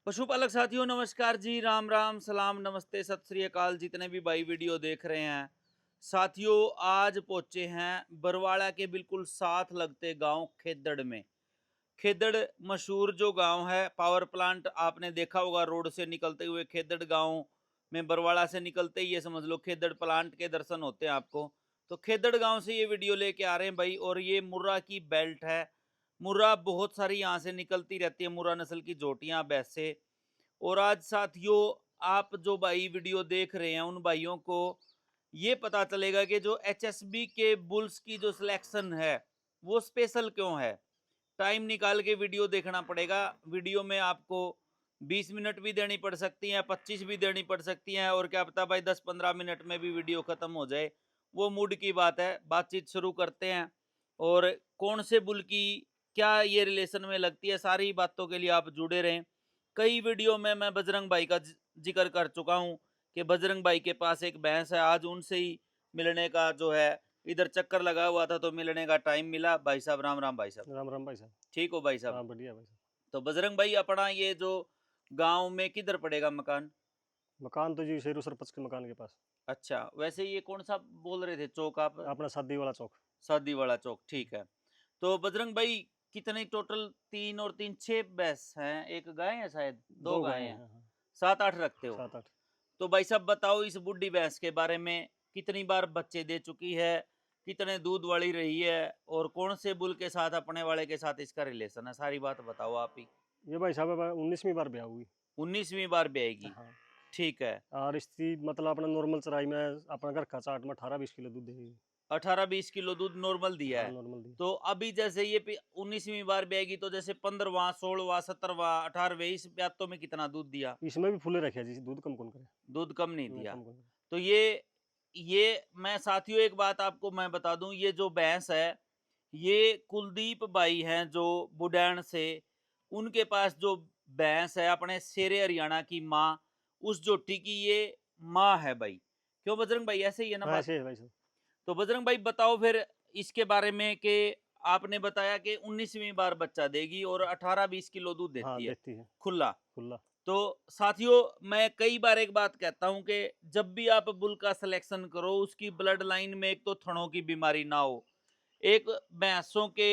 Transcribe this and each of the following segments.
पशुपालक साथियों नमस्कार जी, राम राम, सलाम, नमस्ते, सत श्री अकाल। जितने भी भाई वीडियो देख रहे हैं साथियों, आज पहुंचे हैं बरवाड़ा के बिल्कुल साथ लगते गांव खेदड़ में। खेदड़ मशहूर जो गांव है, पावर प्लांट आपने देखा होगा रोड से निकलते हुए। खेदड़ गांव में बरवाड़ा से निकलते ही ये समझ लो खेदड़ प्लांट के दर्शन होते हैं आपको। तो खेदड़ गांव से ये वीडियो लेके आ रहे हैं भाई। और ये मुर्रा की बेल्ट है। मुर्रा बहुत सारी यहाँ से निकलती रहती है, मुर्रा नस्ल की जोटियां भैंसे। और आज साथियों, आप जो भाई वीडियो देख रहे हैं उन भाइयों को ये पता चलेगा कि जो एचएसबी के बुल्स की जो सिलेक्शन है वो स्पेशल क्यों है। टाइम निकाल के वीडियो देखना पड़ेगा। वीडियो में आपको 20 मिनट भी देनी पड़ सकती है, 25 भी देनी पड़ सकती है, और क्या पता भाई 10-15 मिनट में भी वीडियो खत्म हो जाए। वो मूड की बात है। बातचीत शुरू करते हैं। और कौन से बुल की क्या ये रिलेशन में लगती है, सारी बातों के लिए आप जुड़े रहें। कई वीडियो में मैं बजरंग भाई का जिक्र कर चुका हूं कि बजरंग भाई के पास एक भैंस है। आज उनसे ही मिलने का जो है, इधर चक्कर लगा हुआ था तो मिलने का टाइम मिला। भाई साहब राम राम। भाई साहब राम राम भाई साहब। ठीक हो भाई साहब? हाँ बढ़िया भाई साहब। तो बजरंग भाई, अपना ये जो गांव में किधर पड़ेगा मकान? मकान तो जी शेरू सरपंच के मकान के पास। अच्छा, वैसे ये कौन सा बोल रहे थे चौक आप? अपना शादी वाला चौक। शादी वाला चौक, ठीक है। तो बजरंग भाई, कितने टोटल? 3 और 3 6 भैंस हैं, एक गाय है शायद, 2 दो गाय गाय हैं, हैं। हाँ। 7-8 रखते हो? 7-8। तो भाई साहब बताओ इस बुढ़ी भैंस के बारे में, कितनी बार बच्चे दे चुकी है, कितने दूध वाली रही है, और कौन से बुल के साथ, अपने वाले के साथ इसका रिलेशन है, सारी बात बताओ आप ही। ये भाई साहब 19वीं बार ब्याह हुई। 19वीं बार ब्याएगी? हाँ। ठीक है। और इसकी मतलब अपना नॉर्मल चराई में अपना घर का चाट में 18-20 किलो दूध देगी। 18-20 किलो दूध नॉर्मल दिया हाँ है? नॉर्मल दी। तो अभी जैसे ये 19वीं बार ब्याएगी, तो जैसे 15वां 16वां 17वां 18वें इस ब्यातों में कितना दूध दिया? इसमें भी फुले रखे जी, दूध कम कौन करे। दूध कम नहीं नहीं दिया? कम कौन करे। तो ये मैं साथियों एक बात आपको मैं बता दूं, ये जो भैंस है ये कुलदीप भाई हैं जो बुडैन से, उनके पास जो भैंस है अपने शेरे हरियाणा की माँ, उस जोटी की ये माँ है भाई। क्यों बजरंग भाई, ऐसे ही है ना हाँ बात? ऐसे है भाई साहब। तो बजरंग भाई बताओ फिर इसके बारे में कि आपने बताया कि 19वीं बार बच्चा देगी और 18-20 किलो दूध हाँ देती है देती है। खुला। खुला। तो साथियों, मैं कई बार एक बात कहता हूं कि जब भी आप बुल का सिलेक्शन करो, उसकी ब्लड लाइन में एक तो थनों की बीमारी ना हो, एक भैंसों के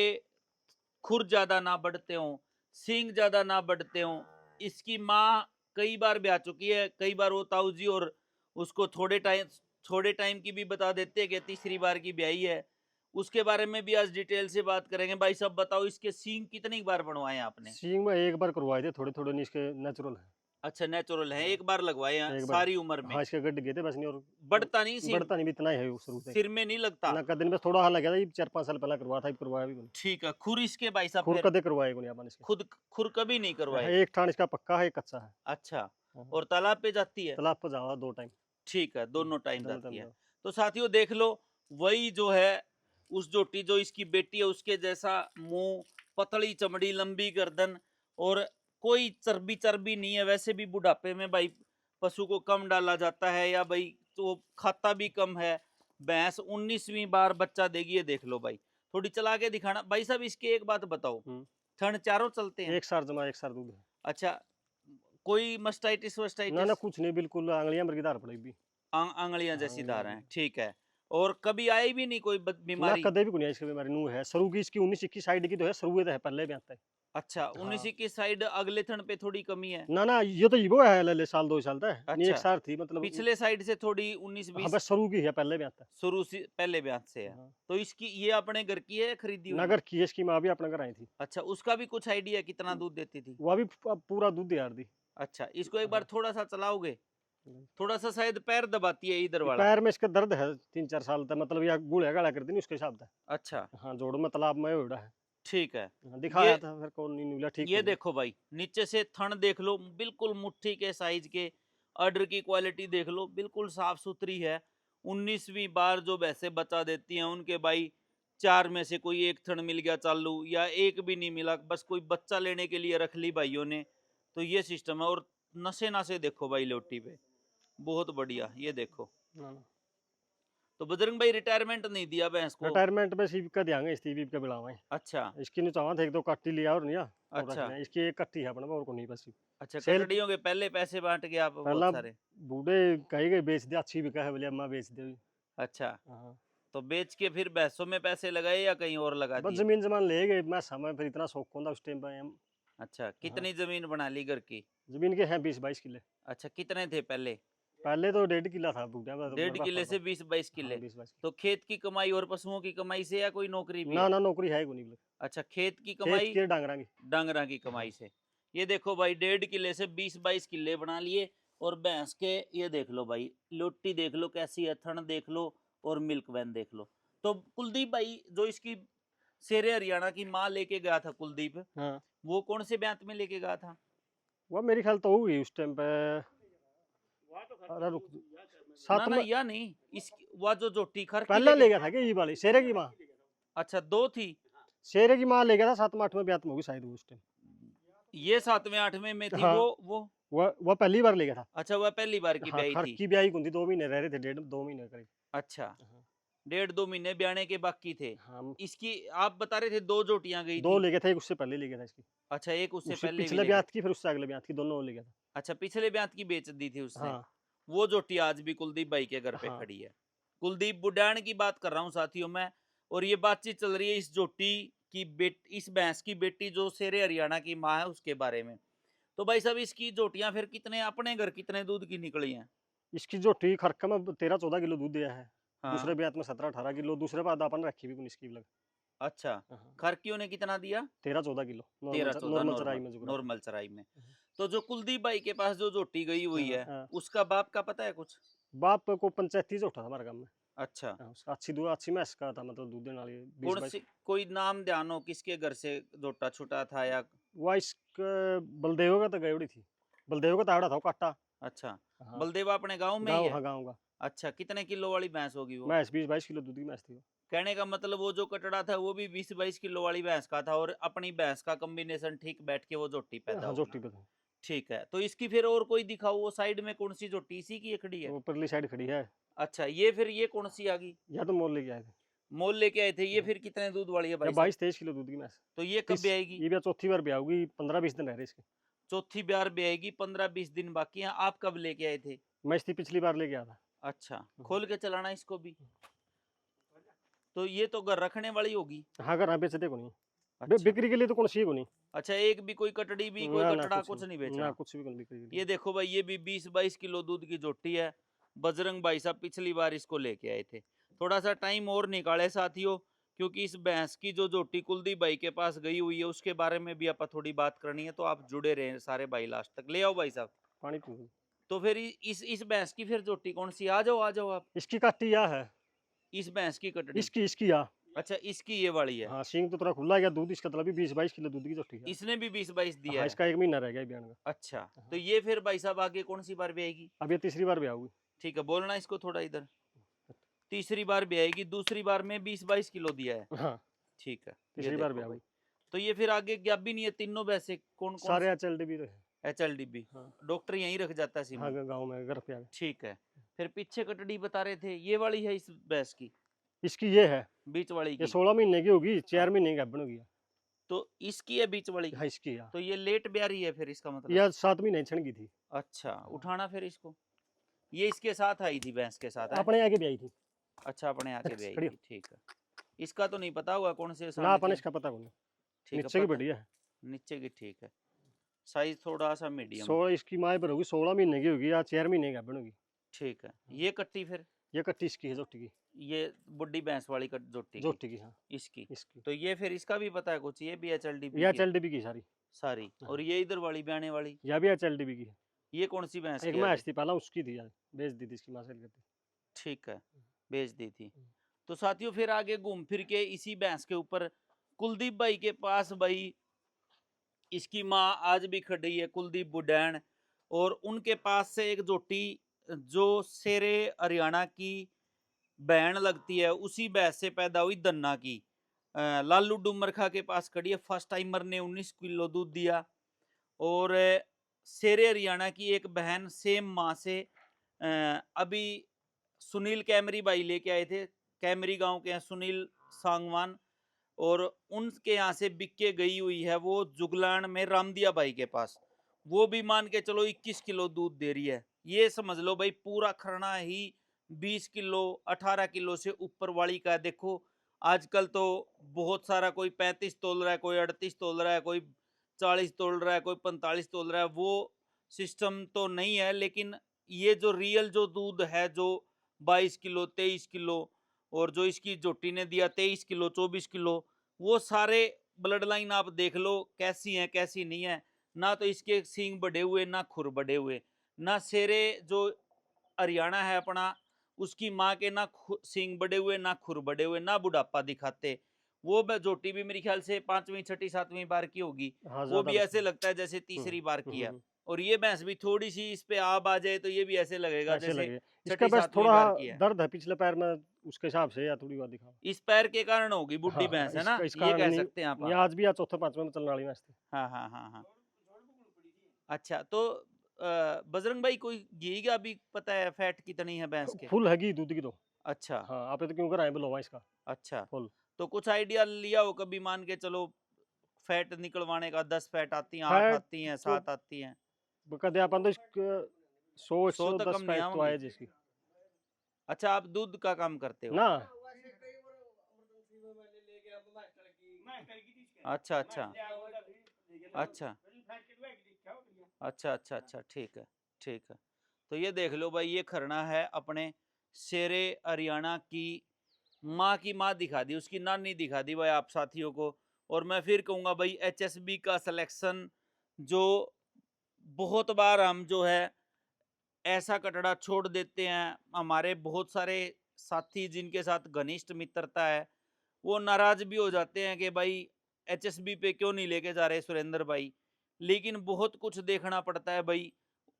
खुर ज्यादा ना बढ़ते हों, सींग ज्यादा ना बढ़ते हों। इसकी माँ कई बार ब्याह चुकी है, कई बार वो ताऊ जी, और उसको थोड़े टाइम की भी बता देते हैं कि तीसरी बार की ब्याही है। उसके बारे में भी आज डिटेल से बात करेंगे। भाई साहब बताओ, इसके सींग कितनी बार बनवाए आपने? सींग में एक बार करवाए थे, थोड़े थोड़े नहीं इसके नेचुरल है। अच्छा, नेचुरल है, हाँ, एक बार लगवाए हैं एक बार। सारी उम्र में? हाँ इसके गड्ढे गए थे बस, नहीं और बढ़ता नहीं सींग? बढ़ता नहीं भी इतना ही है वो शुरू से। सिर में नहीं लगता? ना कदम बस थोड़ा हाल लगा था, ये 4-5 साल पहले करवाया था, करवाया भी नहीं। ठीक है। खुर इसके भाई साहब खुर फिर कदे करवाए को नहीं अपन इसके। खुद खुर कभी नहीं हाँ, करवाए? एक ठान इसका पक्का है, एक कच्चा है। अच्छा। हाँ, और तालाब पे जाती है? तालाब पर जावा 2 टाइम। ठीक है, दोनों टाइम दोनों जाती टाइम है। जाओ। तो साथियों देख लो, वही जो है उस जोटी जो इसकी बेटी है, उसके जैसा मुंह, पतली चमड़ी, लंबी गर्दन, और कोई चर्बी चर्बी नहीं है। वैसे भी बुढ़ापे में भाई पशु को कम डाला जाता है, या भाई तो खाता भी कम है। भैंस 19वीं बार बच्चा देगी, ये देख लो भाई। थोड़ी चला के दिखाना भाई साहब। इसकी एक बात बताओ, थन चारों चलते हैं? एक सार जमा, एक सार दूध है। अच्छा, कोई मस्टाइटिस ना ना वस्टाइटिस? कुछ नहीं, बिल्कुल आंगलियां मर्गीदार पड़ेगी। आंगलियां जैसी आंगलियां धार हैं, मर्गी। ठीक है। और कभी आई भी नहीं कोई ना बीमारी? कदे भी को नहीं है इसकी बीमारी। नू है सरू की, इसकी 19-21 साइड की तो है, सरू है पहले भी आता है। अच्छा, हाँ। 19 की साइड अगले थन पे थोड़ी कमी है? ना ना ये तो वो है ले साल 2 साल तक नहीं, एक अच्छा, सार थी मतलब। पिछले साइड से थोड़ी हाँ 19-20 बस सरू की है, पहले भी आता है। शुरू से पहले ब्याह से है? हाँ। तो इसकी ये अपने घर की है या खरीदी हुई? नगर की है, इसकी माँ भी अपने घर आई थी। अच्छा, उसका भी कुछ आइडिया कितना दूध देती थी? वो भी पूरा दूध दिया दी। अच्छा, इसको एक बार हाँ। थोड़ा सा चलाओगे? थोड़ा सा शायद पैर दबाती है इधर ये वाला। पैर में इसका दर्द है 3-4 साल तक, मतलब या गुड़िया गाड़ा कर दी नहीं उसके हिसाब से। अच्छा, हाँ जोड़ में तालाब में उड़ा है। ठीक है। हाँ, ये दिखाया था फिर कौन नहीं मिला, ठीक ये हो गया। देखो भाई, नीचे से थन देख लो, बिल्कुल मुट्ठी के साइज के। अडर की क्वालिटी देख लो, बिल्कुल साफ सुथरी है। 19वीं बार जो भैंसे बच्चा देती हैं उनके भाई 4 में से कोई एक थन मिल गया चालू, या एक भी नहीं मिला, बस कोई बच्चा लेने के लिए रख ली भाइयों ने, तो ये सिस्टम है। और नशे नशे देखो भाई लोटी पे, बहुत बढ़िया। ये देखो, हाँ। तो बजरंग भाई रिटायरमेंट नहीं दिया भैंस को? रिटायरमेंट में सीप का देंगे, इस सीप का बिलावा है। अच्छा। इसकी नहीं चाहवा था, एक दो कट्टी लिया और नहीं और अच्छा, रखना है। इसकी एक कट्टी है अपने और को नहीं बस। अच्छा, सेल कटड़ियों के पहले पैसे बांट गए आप बहुत पहला सारे। बूढ़े कही गए बेच दे, अच्छी बिका है बोले अम्मा बेच दे। अच्छा, हाँ, तो बेच के फिर भैंसों में पैसे लगाए या कहीं और लगा बस दिए? जमीन जमान ले गए, मैं समय फिर इतना शौक कौन था उस टाइम पे हम। अच्छा, हाँ, कितनी जमीन बना ली घर की? जमीन के हैं 20-22 किले। अच्छा, कितने थे पहले? पहले तो 1.5 किला था बूढ़ा डेढ़ मेरे पापा किले का। से 20-22 हाँ, किले। 20-22 तो खेत की कमाई और पशुओं की कमाई से या कोई नौकरी भी ना है? ना नौकरी है कोनी बोले। अच्छा, खेत की खेत कमाई के डांगरा की। डांगरा की हाँ, कमाई से। ये देखो भाई, 1.5 किले से 20-22 किले बना लिए। और भैंस के ये देख लो भाई, लोटी देख लो कैसी है, थन देख लो और मिल्क वैन देख लो। तो कुलदीप भाई, जो इसकी शेरे हरियाणा की माँ लेके गया था कुलदीप, हाँ, वो कौन से ब्यांत में लेके गया था? वो मेरी ख्याल तो होगी उस टाइम पे। अरे रुक, ना सात ना, में या नहीं, इस वह जो जोटी खर की पहला ले लेके। गया था क्या ये वाली शेरे की माँ? अच्छा, दो थी। शेरे की माँ ले गया था 7 में 8 में ब्यात में होगी शायद वो उस टाइम। ये 7वें 8वें में थी हाँ, वो। वो पहली बार ले गया था। अच्छा, वह पहली बार की हाँ, ब्याई थी। खड़की ब्याही कुंती 2 महीने रह रहे थे, 1.5-2 महीने करीब। अच्छा, हाँ, 1.5-2 महीने ब्याने के बाकी थे। हाँ, इसकी आप बता रहे थे 2 जोटियां गई 2 थी। ले गया था, एक उससे पहले ले गया था इसकी। अच्छा, एक उससे उससे पहले भी पिछले ले गया। ब्यात की फिर उससे अगले ब्यात की दोनों ले गया था। अच्छा, पिछले ब्यात की बेच दी थी उसने। हाँ, वो जोटी आज भी कुलदीप भाई के घर पे हाँ, खड़ी है। कुलदीप बुड्ढान की बात कर रहा हूँ साथियों मैं। और ये बातचीत चल रही है इस जोटी की इस भैंस की बेटी जो शेरे हरियाणा की माँ है उसके बारे में। तो भाई साहब, इसकी जोटियां फिर कितने अपने घर कितने दूध की निकली हैं? इसकी जो टी खरका में 13-14 किलो दूध दिया है। दूसरे हाँ। ब्यात में 17-18 किलो, दूसरे बाद अपन रखी भी कुछ इसकी लग। अच्छा, हाँ, खरकियों ने कितना दिया? 13-14 किलो तेरह नॉर्मल चौदह नॉर्मल चराई नॉर्मल में जो रखा। नॉर्मल चराई में। तो जो कुलदीप भाई के पास जो जोटी गई हुई हाँ, है, हाँ। उसका बाप का पता है कुछ? बाप को पंचायती से उठा था हमारे गाँव में। अच्छा, हाँ, उसका अच्छी भैंस का था, मतलब दूध देने वाली कौन 20-22। सी, कोई नाम ध्यान हो किसके घर से जोटा छुटा था या? वो इसका बलदेव का तो गयोड़ी थी। बलदेव का ताड़ा था वो काटा। अच्छा, हाँ, बलदेवा अपने गांव में ही गाँव, है? हाँ, गाँव का। अच्छा, कितने किलो वाली भैंस होगी वो? भैंस 20-22 किलो दूध की भैंस थी वो। कहने का मतलब वो जो कटड़ा था वो भी 20-22 किलो वाली भैंस का था और अपनी भैंस का कॉम्बिनेशन ठीक बैठ के वो जोटी पैदा हाँ, होगी। जोटी पे थी। ठीक है, तो इसकी फिर और कोई दिखाओ, वो साइड में कौन सी जोटी, इसी की ये खड़ी है? वो परली साइड खड़ी है। अच्छा, ये फिर ये कौन सी आ गई? या तो मोल लेके आए थे। मोल लेके आए थे। ये हाँ। फिर कितने दूध वाली है या भाई साहब? 22-23 किलो दूध की भैंस। तो ये कब 30 ब्याएगी? ये भी चौथी बार ब्याह होगी, 15-20 दिन रह रहे इसके। चौथी बार ब्याएगी, 15-20 दिन बाकी हैं। आप कब लेके आए थे? मैं इसकी पिछली बार लेके आया था। अच्छा, खोल के चलाना इसको भी। तो ये तो घर रखने वाली होगी। हाँ, अगर हाँ बेचते को नहीं। अच्छा। बिक्री के लिए तो कौन सी को नहीं। अच्छा, एक भी कोई कटड़ी भी कोई ना ना कटड़ा कुछ कुछ नहीं नहीं, ना बेचना। कुछ भी नहीं बिक्री के लिए। ये देखो भाई, ये भी 20-22 किलो दूध की जोटी है। बजरंग भाई साहब पिछली बार इसको लेके आए थे। थोड़ा सा टाइम और निकाले साथियों, क्योंकि इस भैंस की जो जोटी कुलदीप भाई के पास गई हुई है उसके बारे में भी आप थोड़ी बात करनी है, तो आप जुड़े रहे सारे भाई लास्ट तक। ले आओ भाई साहब। पानी पी। तो फिर इस भैंस की फिर जोटी कौन सी? आ जाओ आप। इसकी काटी या है। इस भैंस की कटड़ी। इसकी या। अच्छा, इसकी ये वाली है। हाँ, सींग तो थोड़ा खुला गया, दूध इसका मतलब 20-22 किलो दूध की जोटी है। इसने भी 20-22 दिया हाँ, है। इसका 1 महीना रह गया बयान का। अच्छा, हाँ। तो ये फिर भाई साहब आगे कौन सी बार ब्याएगी? अब ये तीसरी बार ब्याह होगी। ठीक है, बोलना इसको थोड़ा इधर। तीसरी बार ब्याएगी, दूसरी बार में 20-22 किलो दिया है। हाँ, ठीक है, ये तीसरी बार देखो ब्याह भाई। होगी। तो ये फिर आगे गैप भी नहीं है, तीनों भैंसे कौन कौन? सारे HLD भी तो है। HLDB। हाँ, डॉक्टर यहीं रख जाता है हाँ, सीमन। गाँव में घर पे आ गए। ठीक है। फिर पीछे कटड़ी बता रहे थे, ये वाली है इस भैंस की? इसकी ये है। बीच वाली ये की? 16 महीने की होगी, 4 हाँ। महीने की गाभिन होगी। तो इसकी है बीच वाली हाँ, की? इसकी है। तो ये लेट ब्याह रही है फिर, इसका मतलब? यह 7 महीने छण की थी। अच्छा, उठाना फिर इसको। ये इसके साथ आई थी, भैंस के साथ है? अपने आगे ब्याही थी। अच्छा, अपने आके ब्याई खड़ी हो। थी। ठीक है। इसका तो नहीं पता होगा कौन से ना सांड अपन की? इसका पता को नहीं। ठीक है, नीचे की पता बढ़िया है। नीचे की। ठीक है, साइज थोड़ा सा मीडियम। 16 इसकी माँ पर होगी, 16 महीने की होगी या 4 महीने की गाभिन होगी। ठीक है, ये कट्टी फिर? ये कट्टी इसकी है जोटी की। ये बुड्ढी भैंस वाली जोटी की? जोटी की, हाँ। इसकी? इसकी तो ये फिर इसका भी पता है कुछ? ये भी HLDB यह की है? HLDB की सारी। सारी। हाँ। और ये इधर वाली ब्याने वाली? यह भी HLDB की है। ये कौन सी भैंस एक की है? मैच थी पहला, उसकी थी यार, बेच दी थी इसकी माँ सेल करती। ठीक है, बेच दी थी। तो साथियों, फिर आगे घूम फिर के इसी भैंस के ऊपर कुलदीप भाई के पास भाई इसकी माँ आज भी खड़ी है, कुलदीप बुडैन। और उनके पास से एक जोटी जो शेरे हरियाणा की बहन लगती है, उसी भैंस से पैदा हुई दन्ना की। लालू डुमरखा के पास खड़ी है। फर्स्ट टाइमर ने 19 किलो दूध दिया। और शेरे हरियाणा की एक बहन सेम माँ से अभी सुनील कैमरी भाई लेके आए थे। कैमरी गांव के हैं सुनील सांगवान। और उनके यहाँ से बिक के गई हुई है वो जुगलान में रामदिया भाई के पास। वो भी मान के चलो 21 किलो दूध दे रही है। ये समझ लो भाई पूरा खरना ही 20 किलो 18 किलो से ऊपर वाली का है। देखो आजकल तो बहुत सारा, कोई 35 तोल रहा है, कोई 38 तोल रहा है, कोई 40 तोल रहा है, कोई 45 तोल रहा है। वो सिस्टम तो नहीं है, लेकिन ये जो रियल जो दूध है, जो 22 किलो 23 किलो और जो इसकी जोटी ने दिया 23 किलो 24 किलो, वो सारे ब्लड लाइन आप देख लो कैसी है कैसी नहीं है। ना तो इसके सींग बढ़े हुए, ना खुर बढ़े हुए, ना शेरे जो हरियाणा है अपना, उसकी माँ के ना सींग बढ़े हुए, ना खुर बढ़े हुए, ना बुढ़ापा दिखाते। वो जोटी भी मेरे ख्याल से 5वीं 6ठी 7वीं बार की होगी। हाँ, वो ज़्यादा भी लगता ऐसे है। लगता है जैसे हुँ, तीसरी बार हुँ, की हुँ, है। हुँ। और ये भैंस भी थोड़ी सी इस पे आब आ जाए तो ये भी ऐसे लगेगा ऐसे जैसे लगे। इसका छठी बस 7वीं थोड़ा बार की है। दर्द है पिछले पैर में, उसके हिसाब से या थोड़ी बहुत दिखाओ। इस पैर के कारण होगी बुढ़ी हाँ, हाँ, भैंस, है ना, इसका ये आगे कह नहीं सकते हैं आप। नहीं आज भी या चौथे पाँचवें में चलने वाली भैंस थी। हाँ हाँ हाँ हाँ। अच्छा तो बजरंग भाई कोई घी का भी पता है फैट कितनी है भैंस के? फुल हैगी दूध की तो। अच्छा हाँ, आप ये तो क्यों कराएँ बुलवा इसका अच्छा। फुल। तो कुछ आइडिया लिया हो कभी, मान के चलो फैट निकलवाने का? 10 फैट आती हैं, 8 फैट आती हैं, तो 7 आती हैं? कदे अपन तो इसका 100 100 तो 110 कम नहीं फैट तो आवेंगी। आए जिसकी। अच्छा आप दूध का काम करते हो? ना अच्छा अच्छा अच्छा अच्छा अच्छा अच्छा, ठीक है ठीक है। तो ये देख लो भाई, ये खरना है अपने शेरे हरियाणा की माँ दिखा दी, उसकी नानी दिखा दी भाई आप साथियों को। और मैं फिर कहूंगा भाई एचएसबी का सिलेक्शन, जो बहुत बार हम जो है ऐसा कटड़ा छोड़ देते हैं, हमारे बहुत सारे साथी जिनके साथ घनिष्ठ मित्रता है वो नाराज भी हो जाते हैं कि भाई एचएसबी पे क्यों नहीं लेके जा रहे सुरेंद्र भाई। लेकिन बहुत कुछ देखना पड़ता है भाई।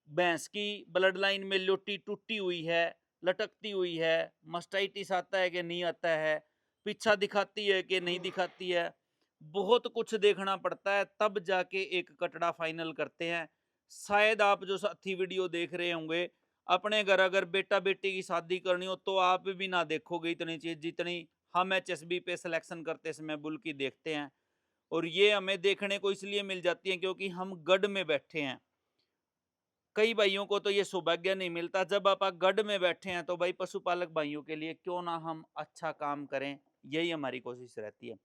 भैंस की ब्लड लाइन में लोटी टूटी हुई है, लटकती हुई है, मस्टाइटिस आता है कि नहीं आता है, पीछा दिखाती है कि नहीं दिखाती है, बहुत कुछ देखना पड़ता है, तब जाके एक कटड़ा फाइनल करते हैं। शायद आप जो साथी वीडियो देख रहे होंगे, अपने घर अगर बेटा बेटी की शादी करनी हो तो आप भी ना देखोगे इतनी चीज जितनी हम एचएसबी पे सिलेक्शन करते समय बुल की देखते हैं। और ये हमें देखने को इसलिए मिल जाती है क्योंकि हम गढ़ में बैठे हैं। कई भाइयों को तो ये सौभाग्य नहीं मिलता। जब आप गढ़ में बैठे हैं तो भाई पशुपालक भाइयों के लिए क्यों ना हम अच्छा काम करें, यही हमारी कोशिश रहती है।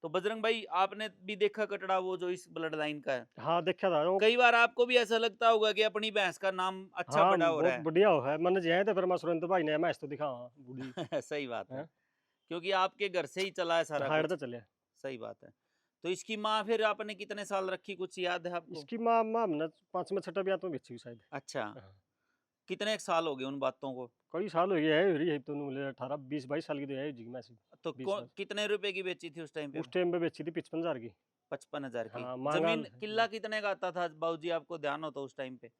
तो बजरंग भाई आपने भी देखा कटड़ा वो जो इस ब्लड लाइन का है? हाँ, देखा था वो। कई बार आपको भी ऐसा लगता होगा कि अपनी भैंस का नाम अच्छा हाँ, बड़ा हो रहा बहुत बढ़िया है। मैंने जे है तो फिर मैं सुरेंद्र भाई ने मैच तो दिखा हाँ, बूढ़ी है। सही बात है, हैं। क्योंकि आपके घर से ही चला है सारा हाइट कुछ। तो चले। सही बात है। तो इसकी माँ फिर आपने कितने साल रखी, कुछ याद है आपको? इसकी माँ हमने 5वां 6वां ब्याह तो बेची हुई शायद। अच्छा, हाँ, कितने साल हो गए उन बातों को? कई साल हो गए है रही है तो 18 20 22 साल की तो है जी मैं से। तो 20 22 कितने रुपए की बेची थी उस टाइम पे? उस टाइम पे बेची थी 55,000 की। 55,000 की। हाँ, महंगा जमीन किल्ला कितने का आता था बाबूजी, आपको ध्यान हो तो उस टाइम पे?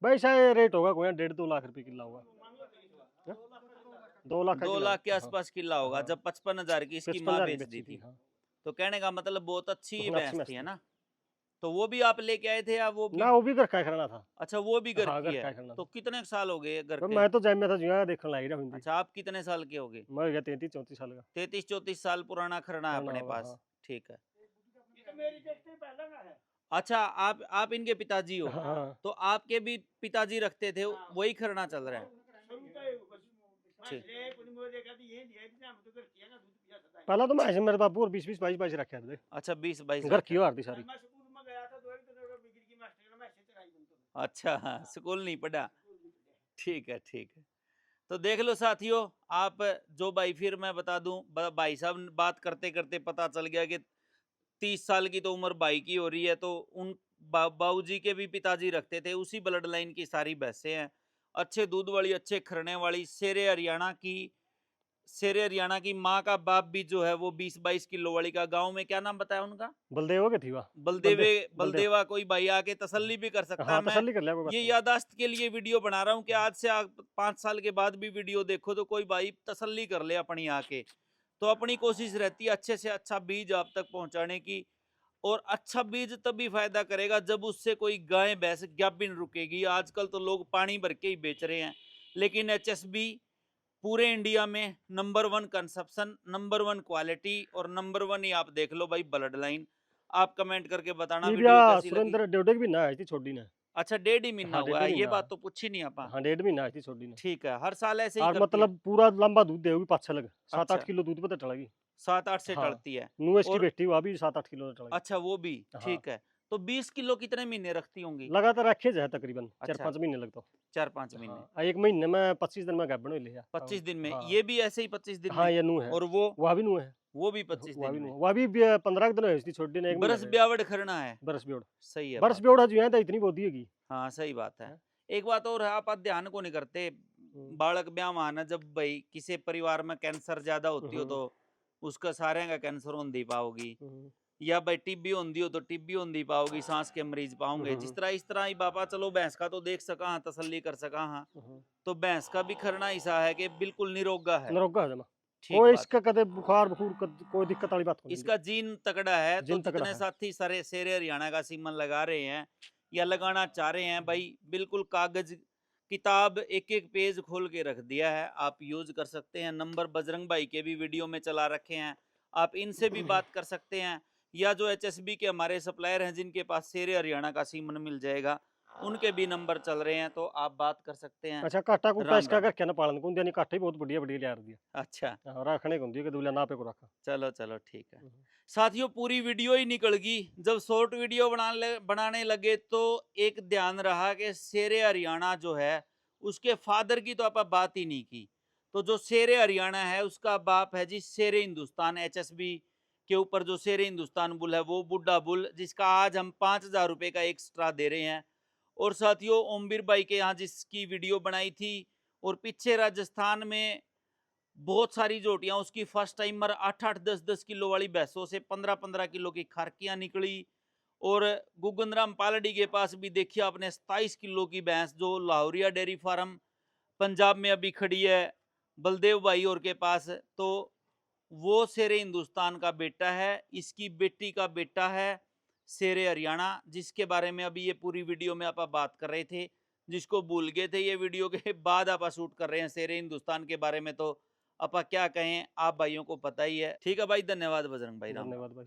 वैसा ये रेट होगा कोई 1.5 2 लाख रुपए किला होगा। 2 लाख का 2 किला लाख के है। हाँ, आसपास किल्ला होगा हाँ, जब 55,000 की इसकी माँ 55,000 की बेच दी बेची थी। थी। हाँ, तो कहने का मतलब बहुत अच्छी अच्छी भैंस मैच थी, है थी। ना? तो वो भी आप लेके आए थे या वो भी? ना वो भी घर का खरीदना था। अच्छा वो भी घर हाँ, की घर है। का खरीदना तो था। कितने साल हो गए घर पर के? मैं तो जैम में था जो देखने लग रहा हिंदी। अच्छा आप कितने साल के हो गए? मैं हो गया 33 34 साल का। 33-34 साल पुराना खरना है खरीदना अपने होगा पास। हाँ। ठीक है। अच्छा आप इनके पिताजी हो? हाँ, हाँ। तो आपके भी पिताजी रखते थे, वही खरना चल रहा है? ठीक। पहला तो मैं ऐसे मेरे बापू और 20 20 22 22 रखे थे। अच्छा 20-22 घर रखे की हैं। हार थी सारी। अच्छा हाँ, स्कूल नहीं पढ़ा। ठीक है ठीक है। तो देख लो साथियों, आप जो भाई, फिर मैं बता दूं, भाई साहब बात करते करते पता चल गया कि 30 साल की तो उम्र भाई की हो रही है। तो उन बाबूजी के भी पिताजी रखते थे, उसी ब्लड लाइन की सारी भैंसें हैं। अच्छे दूध वाली, अच्छे खरने वाली, शेरे हरियाणा की माँ का बाप भी जो है वो 20-22 किलो वाली का। गांव में क्या नाम बताया उनका? बलदेव के थी वह। बलदेवे। बलदेव। बलदेवा। कोई भाई आके तसल्ली भी कर सकता है। हाँ, मैं तसल्ली कर लिया कोई बात ये नहीं। यादाश्त के लिए वीडियो बना रहा हूँ कि आज से 5 साल के बाद भी वीडियो देखो तो कोई भाई तसल्ली कर ले अपनी आके। तो अपनी कोशिश रहती है अच्छे से अच्छा बीज आप तक पहुंचाने की। और अच्छा बीज तभी फायदा करेगा जब उससे कोई गाय भैंस गाभिन रुकेगी। आजकल तो लोग पानी भर के ही बेच रहे हैं, लेकिन HSB पूरे इंडिया में नंबर 1 कंसप्शन, नंबर 1 क्वालिटी और नंबर 1 ही आप देख लो भाई ब्लड लाइन। आप कमेंट करके बताना ये भी वीडियो कैसी लगी। सुरेंद्र डेढ़ भी ना आई थी छोड़ी ने। अच्छा 1.5 महीना हाँ, हुआ डेढ़ है, ये महीना। बात तो पूछी नहीं आपा। हाँ, डेढ़ महीना आई थी छोड़ी ने। ठीक है, हर साल ऐसे ही और करती है। मतलब पूरा लंबा दूध देगी पाछे लग, 7-8 अच्छा किलो दूध पता चलेगी। 7-8 से हाँ, टलती है। न्यू एस की और बेटी हुआ भी 7-8 किलो चलेगी। अच्छा वो भी हाँ, ठीक है। तो 20 किलो कितने महीने रखती होंगी? लगातार रखे जाए तकरीबन अच्छा 4-5 महीने लगता। 4-5 महीने। हाँ, एक महीने में 25 दिन में गाभिन हो लिया। 25 दिन में, हाँ, ये भी ऐसे ही 25 दिन हाँ, में। ये नू है। और वो वह भी नू है। वो भी 25 वह दिन भी में। नू, वह भी 15 दिन हुए इसकी छोटी ने, 1 महीना बरस रहे। ब्यावड़ खरना है। बरस ब्योड़। सही है बरस बात। ब्योड़ जो है तो इतनी बोधी होगी। हाँ सही बात है। हैं? एक बात और है, आप ध्यान को नहीं करते। हुँ, बालक ब्याह माना जब भाई किसी परिवार में कैंसर ज्यादा होती हो हुँ, तो उसका सारे का कैंसर होंदी पाओगी, हुँ, या भाई टीबी होंदी हो तो टीबी होंदी पाओगी, सांस के मरीज पाओगे। जिस हुँ, तरह इस तरह ही बापा चलो भैंस का तो देख सका हाँ, तसल्ली कर सका हाँ, हुँ। तो भैंस का भी खरना ऐसा है कि बिल्कुल निरोगा है। निरोगा है जमा। ठीक कोई बात इसका है। कदे बुखार बखूर कोई दिक्कत वाली बात को नहीं। इसका जीन तगड़ा है, तो जिन तकड़ा जितने है। साथी सारे शेरे हरियाणा का सीमन लगा रहे हैं या लगाना चाह रहे हैं भाई, बिल्कुल कागज किताब एक एक पेज खोल के रख दिया है, आप यूज कर सकते हैं। नंबर बजरंग भाई के भी वीडियो में चला रखे हैं, आप इनसे भी बात कर सकते हैं। या जो HSB के हमारे सप्लायर हैं जिनके पास शेरे हरियाणा का सीमन मिल जाएगा, उनके भी नंबर चल रहे हैं, तो आप बात कर सकते हैं। अच्छा काटा कूटा राम इसका राम। कर क्या ना पालन को यानी काटा ही बहुत बढ़िया बढ़िया लिया दिया। अच्छा हाँ, रखने को होंदी है कि दूल्हा ना पे को रखा। चलो चलो ठीक है। हुँ, साथियों पूरी वीडियो ही निकल गई। जब शॉर्ट वीडियो बनाने लगे तो एक ध्यान रहा कि शेरे हरियाणा जो है उसके फादर की तो आप बात ही नहीं की। तो जो शेरे हरियाणा है उसका बाप है जी शेरे हिंदुस्तान। HSB के ऊपर जो शेरे हिंदुस्तान बुल है वो बुड्ढा बुल, जिसका आज हम 5,000 रुपए का एक्स्ट्रा दे रहे हैं। और साथियों ओमवीर भाई के यहाँ जिसकी वीडियो बनाई थी और पीछे राजस्थान में बहुत सारी जोटियां उसकी फर्स्ट टाइमर 8-8 10-10 किलो वाली भैंसों से 15-15 किलो की खारकियां निकली। और गुगनराम पालड़ी के पास भी देखिए आपने 27 किलो की भैंस जो लाहौरिया डेयरी फार्म पंजाब में अभी खड़ी है बलदेव भाई और के पास, तो वो शेरे हिंदुस्तान का बेटा है। इसकी बेटी का बेटा है शेरे हरियाणा, जिसके बारे में अभी ये पूरी वीडियो में आप बात कर रहे थे, जिसको भूल गए थे ये वीडियो के बाद आप शूट कर रहे हैं शेरे हिंदुस्तान के बारे में। तो अपा क्या कहें, आप भाइयों को पता ही है। ठीक है भाई, धन्यवाद बजरंग भाई, राम राम। धन्यवाद भाई।